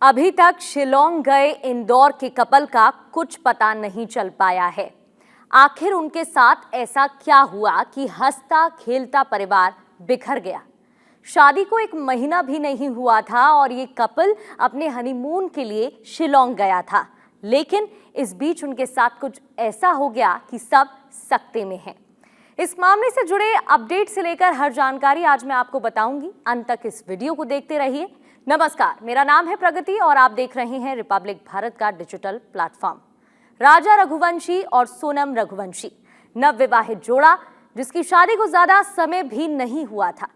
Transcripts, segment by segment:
अभी तक शिलोंग गए इंदौर के कपल का कुछ पता नहीं चल पाया है। आखिर उनके साथ ऐसा क्या हुआ कि हंसता खेलता परिवार बिखर गया। शादी को 1 महीना भी नहीं हुआ था और ये कपल अपने हनीमून के लिए शिलोंग गया था, लेकिन इस बीच उनके साथ कुछ ऐसा हो गया कि सब सकते में हैं। इस मामले से जुड़े अपडेट से लेकर हर जानकारी आज मैं आपको बताऊंगी। अंत तक इस वीडियो को देखते रहिए। नमस्कार, मेरा नाम है प्रगति और आप देख रहे हैं रिपब्लिक भारत का डिजिटल प्लेटफॉर्म। राजा रघुवंशी और सोनम रघुवंशी नवविवाहित जोड़ा, जिसकी शादी को ज्यादा समय भी नहीं हुआ था।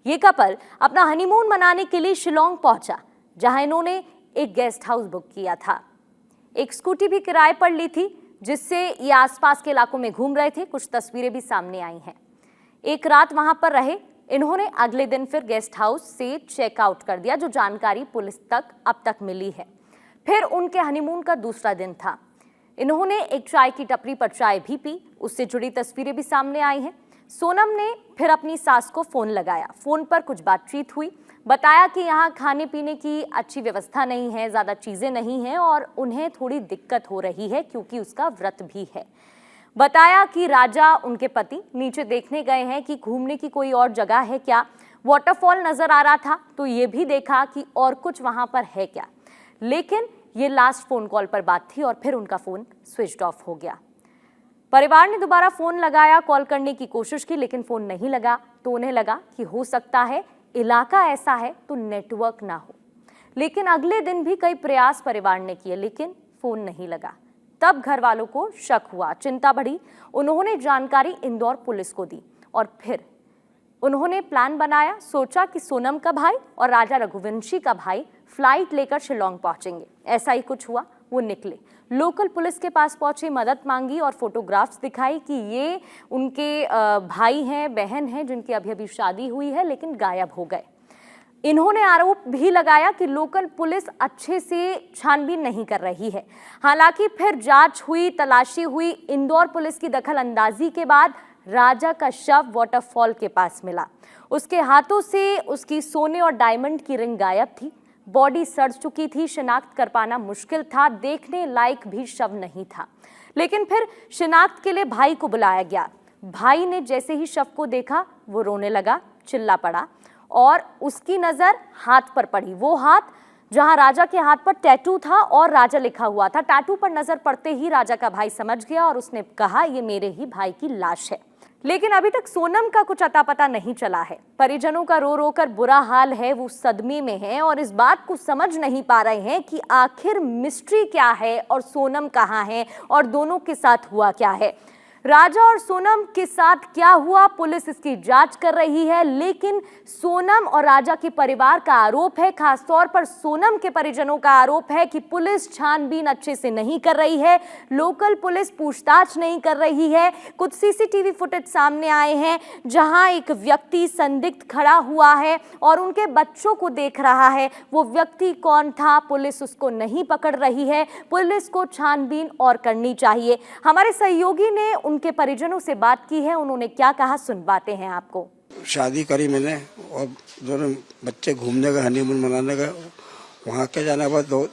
ये कपल अपना हनीमून मनाने के लिए शिलोंग पहुंचा, जहां इन्होंने एक गेस्ट हाउस बुक किया था। एक स्कूटी भी किराए पर ली थी, जिससे ये आसपास के इलाकों में घूम रहे थे। कुछ तस्वीरें भी सामने आई हैं। एक रात वहां पर रहे। इन्होंने अगले दिन फिर गेस्ट हाउस से चेकआउट कर दिया, जो जानकारी पुलिस तक अब तक मिली है। फिर उनके हनीमून का दूसरा दिन था। इन्होंने एक चाय की टपरी पर चाय भी पी। उससे जुड़ी तस्वीरें भी सामने आई हैं। सोनम ने फिर अपनी सास को फोन लगाया। फोन पर कुछ बातचीत हुई। बताया कि यहाँ खाने पीने की अच्छी व्यवस्था नहीं है, ज्यादा चीजें नहीं हैं और उन्हें थोड़ी दिक्कत हो रही है क्योंकि उसका व्रत भी है। बताया कि राजा उनके पति नीचे देखने गए हैं कि घूमने की कोई और जगह है क्या। वाटरफॉल नजर आ रहा था तो ये भी देखा कि और कुछ वहां पर है क्या, लेकिन ये लास्ट फोन कॉल पर बात थी और फिर उनका फोन स्विच ऑफ हो गया। परिवार ने दोबारा फोन लगाया, कॉल करने की कोशिश की, लेकिन फोन नहीं लगा। तो उन्हें लगा कि हो सकता है इलाका ऐसा है तो नेटवर्क ना हो। लेकिन अगले दिन भी कई प्रयास परिवार ने किए, लेकिन फोन नहीं लगा। तब घर वालों को शक हुआ, चिंता बढ़ी। उन्होंने जानकारी इंदौर पुलिस को दी और फिर उन्होंने प्लान बनाया। सोचा कि सोनम का भाई और राजा रघुवंशी का भाई फ्लाइट लेकर शिलोंग पहुंचेंगे। ऐसा ही कुछ हुआ। वो निकले, लोकल पुलिस के पास पहुंचे, मदद मांगी और फोटोग्राफ्स दिखाई कि ये उनके भाई हैं, बहन हैं, जिनकी अभी अभी शादी हुई है लेकिन गायब हो गए। इन्होंने आरोप भी लगाया कि लोकल पुलिस अच्छे से छानबीन नहीं कर रही है। हालांकि फिर जांच हुई, तलाशी हुई। इंदौर पुलिस की दखल अंदाजी के बाद राजा का शव वाटरफॉल के पास मिला। उसके हाथों से उसकी सोने और डायमंड की रिंग गायब थी। बॉडी सड़ चुकी थी, शिनाख्त कर पाना मुश्किल था, देखने लायक भी शव नहीं था। लेकिन फिर शिनाख्त के लिए भाई को बुलाया गया। भाई ने जैसे ही शव को देखा वो रोने लगा, चिल्ला पड़ा और उसकी नजर हाथ पर पड़ी। वो हाथ जहां राजा के हाथ पर टैटू था और राजा लिखा हुआ था। टैटू पर नजर पड़ते ही राजा का भाई समझ गया और उसने कहा, ये मेरे ही भाई की लाश है। लेकिन अभी तक सोनम का कुछ अता पता नहीं चला है। परिजनों का रो रो कर बुरा हाल है, वो सदमे में हैं और इस बात को समझ नहीं पा रहे हैं कि आखिर मिस्ट्री क्या है और सोनम कहाँ है और दोनों के साथ हुआ क्या है। राजा और सोनम के साथ क्या हुआ, पुलिस इसकी जांच कर रही है। लेकिन सोनम और राजा के परिवार का आरोप है, खासतौर पर सोनम के परिजनों का आरोप है कि पुलिस छानबीन अच्छे से नहीं कर रही है, लोकल पुलिस पूछताछ नहीं कर रही है। कुछ सीसीटीवी फुटेज सामने आए हैं जहां एक व्यक्ति संदिग्ध खड़ा हुआ है और उनके बच्चों को देख रहा है। वो व्यक्ति कौन था, पुलिस उसको नहीं पकड़ रही है। पुलिस को छानबीन और करनी चाहिए। हमारे सहयोगी ने उनके परिजनों से बात की है। उन्होंने क्या कहा, सुनवाते हैं आपको। शादी करी मैंने और दोनों बच्चे घूमने गए, हनीमून मनाने गए। वहाँ के जाने के बाद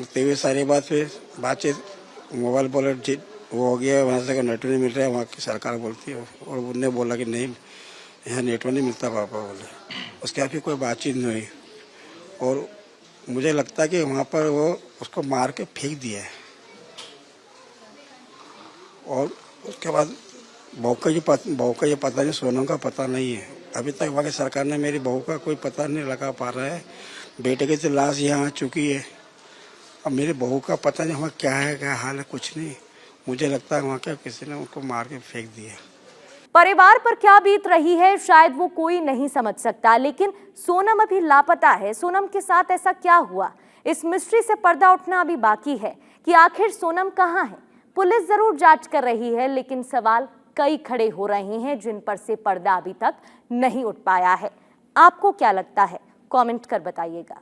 23 साल बाद फिर बातचीत मोबाइल बोले वो हो गया, वहाँ से नेटवर्क नहीं मिल रहा है। वहाँ की सरकार बोलती है और उन्होंने बोला कि नहीं, यहाँ नेटवर्क नहीं मिलता पापा बोले। उसके बाद फिर कोई बातचीत नहीं हुई और मुझे लगता है कि वहाँ पर वो उसको मार के फेंक दिया है। और उसके बाद बहू का ये पता नहीं, सोनम का पता नहीं है। अभी तक वहाँ की सरकार ने मेरी बहू का कोई पता नहीं लगा पा रहा है। बेटे की तो लाश यहाँ आ चुकी है। अब मेरी बहू का पता नहीं वहाँ क्या है, क्या हाल है, कुछ नहीं। मुझे लगता है वहाँ के किसी ने उनको मार के फेंक दिया। परिवार पर क्या बीत रही है शायद वो कोई नहीं समझ सकता, लेकिन सोनम अभी लापता है। सोनम के साथ ऐसा क्या हुआ, इस मिस्ट्री से पर्दा उठना अभी बाकी है कि आखिर सोनम कहाँ है। पुलिस जरूर जांच कर रही है, लेकिन सवाल कई खड़े हो रहे हैं जिन पर से पर्दा अभी तक नहीं उठ पाया है। आपको क्या लगता है, कमेंट कर बताइएगा।